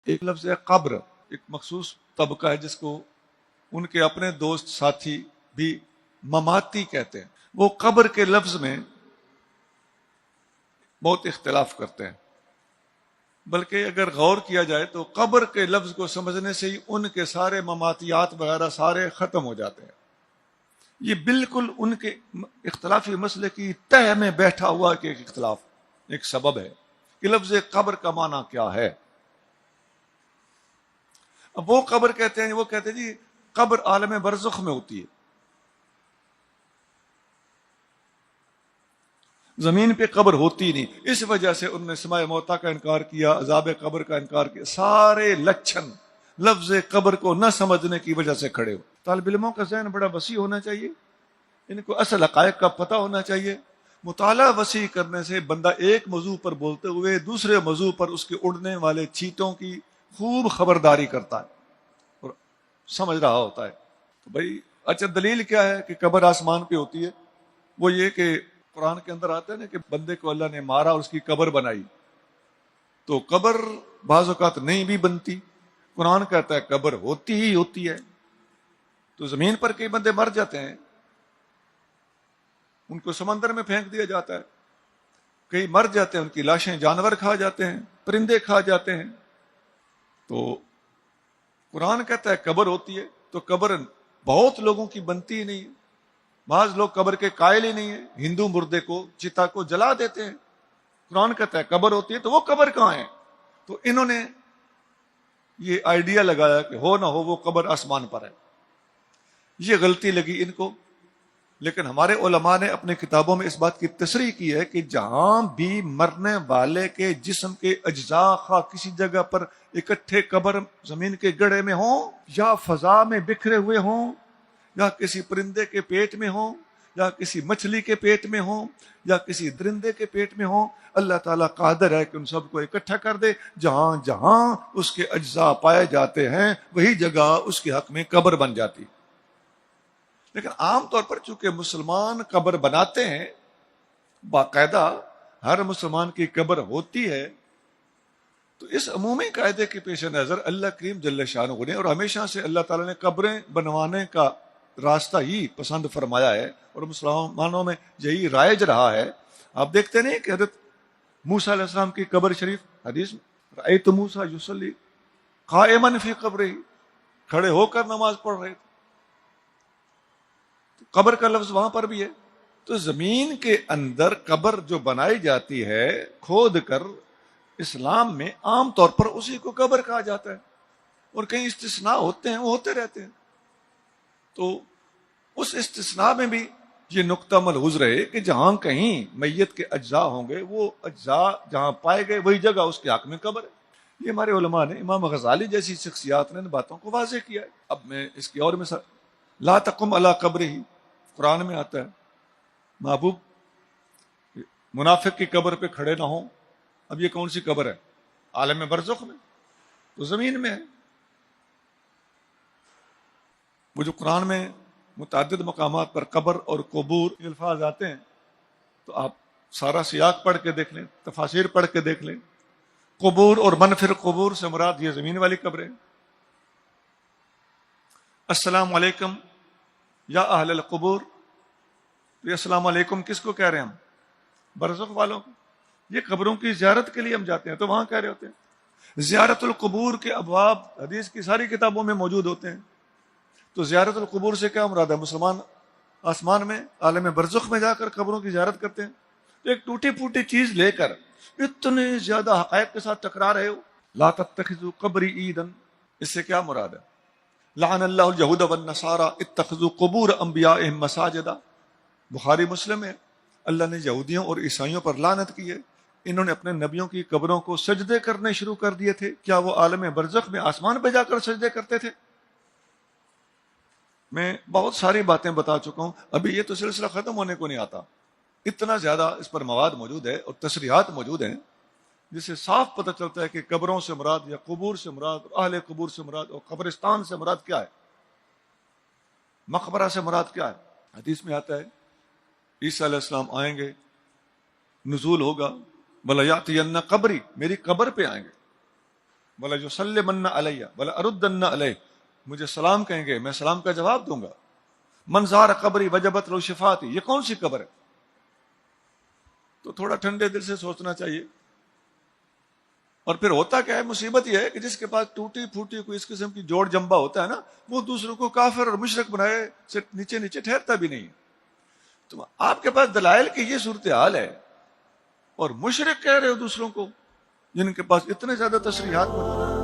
ایک لفظ ہے قبر، ایک مخصوص طبقہ ہے جس کو ان کے اپنے دوست ساتھی بھی مماتی کہتے ہیں. وہ قبر کے لفظ میں بہت اختلاف کرتے ہیں، بلکہ اگر غور کیا جائے تو قبر کے لفظ کو سمجھنے سے ہی ان کے سارے مماتیات وغیرہ سارے ختم ہو جاتے ہیں. یہ بالکل ان کے اختلافی مسئلے کی تہ میں بیٹھا ہوا کہ ایک اختلاف، ایک سبب ہے کہ لفظ قبر کا معنی کیا ہے. اب وہ قبر کہتے ہیں، وہ کہتے ہیں جی قبر عالم برزخ میں ہوتی ہے، زمین پہ قبر ہوتی نہیں. اس وجہ سے انہوں نے سماع موتا کا انکار کیا، عذاب قبر کا انکار کیا. سارے لچھن لفظ قبر کو نہ سمجھنے کی وجہ سے کھڑے ہو. طالب علموں کا ذہن بڑا وسیع ہونا چاہیے، ان کو اصل حقائق کا پتہ ہونا چاہیے. مطالعہ وسیع کرنے سے بندہ ایک موضوع پر بولتے ہوئے دوسرے موضوع پر اس کے اڑنے والے چیتوں کی خوب خبرداری کرتا ہے اور سمجھ رہا ہوتا ہے. تو بھائی اچھا دلیل کیا ہے کہ قبر آسمان پہ ہوتی ہے؟ وہ یہ کہ قرآن کے اندر آتا ہے نا کہ بندے کو اللہ نے مارا اور اس کی قبر بنائی. تو قبر بعض اوقات نہیں بھی بنتی، قرآن کہتا ہے قبر ہوتی ہی ہوتی ہے. تو زمین پر کئی بندے مر جاتے ہیں، ان کو سمندر میں پھینک دیا جاتا ہے. کئی مر جاتے ہیں، ان کی لاشیں جانور کھا جاتے ہیں، پرندے کھا جاتے ہیں. تو قرآن کہتا ہے قبر ہوتی ہے. تو قبر بہت لوگوں کی بنتی ہی نہیں ہے. بعض لوگ قبر کے قائل ہی نہیں ہیں، ہندو مردے کو چتا کو جلا دیتے ہیں. قرآن کہتا ہے قبر ہوتی ہے، تو وہ قبر کہاں ہے؟ تو انہوں نے یہ آئیڈیا لگایا کہ ہو نہ ہو وہ قبر آسمان پر ہے. یہ غلطی لگی ان کو. لیکن ہمارے علماء نے اپنے کتابوں میں اس بات کی تصریح کی ہے کہ جہاں بھی مرنے والے کے جسم کے اجزاء خواہ کسی جگہ پر اکٹھے قبر زمین کے گڑھے میں ہوں، یا فضا میں بکھرے ہوئے ہوں، یا کسی پرندے کے پیٹ میں ہوں، یا کسی مچھلی کے پیٹ میں ہوں، یا کسی درندے کے پیٹ میں ہوں، اللہ تعالیٰ قادر ہے کہ ان سب کو اکٹھا کر دے. جہاں جہاں اس کے اجزاء پائے جاتے ہیں وہی جگہ اس کے حق میں قبر بن جاتی. لیکن عام طور پر چونکہ مسلمان قبر بناتے ہیں، باقاعدہ ہر مسلمان کی قبر ہوتی ہے، تو اس عمومی قاعدے کے پیش نظر اللہ کریم جل شانہ نے، اور ہمیشہ سے اللہ تعالیٰ نے قبریں بنوانے کا راستہ ہی پسند فرمایا ہے اور مسلمانوں میں یہی رائج رہا ہے. آپ دیکھتے نہیں کہ حضرت موسیٰ علیہ السلام کی قبر شریف حدیث میں رأیت موسیٰ یصلی قائما فی قبرہ، کھڑے ہو کر نماز پڑھ رہے تھے. قبر کا لفظ وہاں پر بھی ہے. تو زمین کے اندر قبر جو بنائی جاتی ہے کھود کر، اسلام میں عام طور پر اسی کو قبر کہا جاتا ہے، اور کئی استثناء ہوتے ہیں، وہ ہوتے رہتے ہیں. تو اس استثناء میں بھی یہ نقطہ ملحوظ رہے کہ جہاں کہیں میت کے اجزاء ہوں گے، وہ اجزاء جہاں پائے گئے وہی جگہ اس کے حق میں قبر ہے. یہ ہمارے علماء نے، امام غزالی جیسی شخصیات نے ان باتوں کو واضح کیا ہے. اب میں اس کی اور مثال، لا تقم علی قبرہ، قرآن میں آتا ہے محبوب منافق کی قبر پہ کھڑے نہ ہوں. اب یہ کون سی قبر ہے؟ عالم برزخ میں، تو زمین میں ہے. وہ جو قرآن میں متعدد مقامات پر قبر اور قبور کے الفاظ آتے ہیں، تو آپ سارا سیاق پڑھ کے دیکھ لیں، تفاسیر پڑھ کے دیکھ لیں. قبور اور منفر قبور سے مراد یہ زمین والی قبریں. السلام علیکم یا اہل القبور، تو یہ السلام علیکم کس کو کہہ رہے ہیں؟ ہم برزخ والوں کو. یہ قبروں کی زیارت کے لیے ہم جاتے ہیں تو وہاں کہہ رہے ہوتے ہیں. زیارت القبور کے ابواب حدیث کی ساری کتابوں میں موجود ہوتے ہیں. تو زیارت القبور سے کیا مراد ہے؟ مسلمان آسمان میں عالم برزخ میں جا کر قبروں کی زیارت کرتے ہیں. تو ایک ٹوٹی پھوٹی چیز لے کر اتنے زیادہ حقائق کے ساتھ ٹکرا رہے ہو. لا تتخذوا قبری عیدا، اس سے کیا مراد ہے؟ لعن اللہ اليہود والنصارى اتخذوا قبور انبیائهم مساجدا. بخاری مسلم ہے، اللہ نے یہودیوں اور عیسائیوں پر لعنت کی ہے، انہوں نے اپنے نبیوں کی قبروں کو سجدے کرنے شروع کر دیے تھے. کیا وہ عالم برزخ میں آسمان پہ جا کر سجدے کرتے تھے؟ میں بہت ساری باتیں بتا چکا ہوں، ابھی یہ تو سلسلہ ختم ہونے کو نہیں آتا. اتنا زیادہ اس پر مواد موجود ہے اور تصریحات موجود ہیں جس سے صاف پتہ چلتا ہے کہ قبروں سے مراد یا قبور سے مراد، اہل قبور سے مراد اور قبرستان سے مراد کیا ہے، مقبرہ سے مراد کیا ہے. حدیث میں آتا ہے عیسیٰ علیہ السلام آئیں گے، نزول ہوگا، وَلَيَأْتِيَنَّ قبری، میری قبر پہ آئیں گے. بولا جو سلمن علیہ بولا اردن علیہ، مجھے سلام کہیں گے میں سلام کا جواب دوں گا. منظار قبری وجبت لو شفاعتی، یہ کون سی قبر ہے؟ تو تھوڑا ٹھنڈے دل سے سوچنا چاہیے. اور پھر ہوتا کیا ہے، مصیبت یہ ہے کہ جس کے پاس ٹوٹی پھوٹی کوئی اس قسم کی جوڑ جمبا ہوتا ہے نا، وہ دوسروں کو کافر اور مشرک بنائے سے نیچے نیچے ٹھہرتا بھی نہیں. تو آپ کے پاس دلائل کی یہ صورتحال ہے اور مشرک کہہ رہے ہو دوسروں کو جن کے پاس اتنے زیادہ تصریحات موجود ہیں.